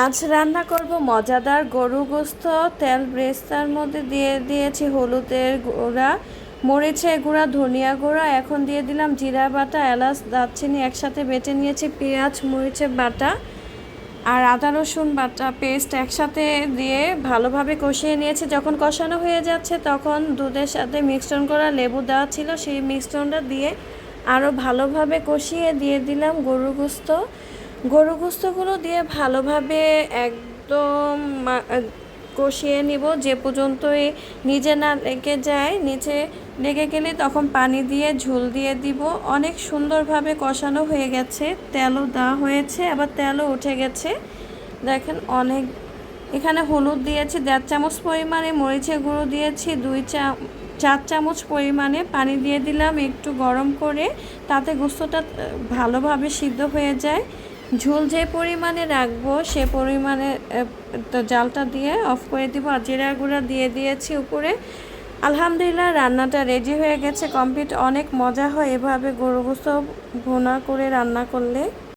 আজ রান্না করব মজাদার গরু গোস্ত। তেল ব্রেস্তার মধ্যে দিয়ে দিয়েছি হলুদের গুঁড়া, মরিচের গুঁড়া, ধনিয়া গুঁড়া। এখন দিয়ে দিলাম জিরা বাটা, এলাচ, দারচিনি একসাথে বেটে নিয়েছি, পেঁয়াজ মরিচের বাটা আর আদা রসুন বাটা পেস্ট একসাথে দিয়ে ভালোভাবে কষিয়ে নিয়েছি। যখন কষানো হয়ে যাচ্ছে তখন দুধের সাথে মিশ্রণ করা লেবু দেওয়া ছিল, সেই মিশ্রণটা দিয়ে আরও ভালোভাবে কষিয়ে দিয়ে দিলাম গরু গোস্তগুলো দিয়ে ভালোভাবে একদম কষিয়ে নিব যে পর্যন্তই নিজে না লেগে যায়। নিচে লেগে গেলে তখন পানি দিয়ে ঝোল দিয়ে দিব। অনেক সুন্দরভাবে কষানো হয়ে গেছে, তেলও দেওয়া হয়েছে, আবার তেলও উঠে গেছে। দেখেন অনেক। এখানে হলুদ দিয়েছি 1.5 চামচ পরিমাণে, মরিচের গুঁড়ো দিয়েছি 4 চামচ পরিমাণে, পানি দিয়ে দিলাম একটু গরম করে, তাতে গোস্তটা ভালোভাবে সিদ্ধ হয়ে যায়। ঝোল যে পরিমাণে রাখবো সে পরিমাণে জালটা দিয়ে অফ করে দিব। আর জিরা গুঁড়া দিয়ে দিয়েছি উপরে। আলহামদুলিল্লাহ, রান্নাটা রেডি হয়ে গেছে, কমপ্লিট। অনেক মজা হয় এভাবে গরু গোস্ত ভুনা করে রান্না করলে।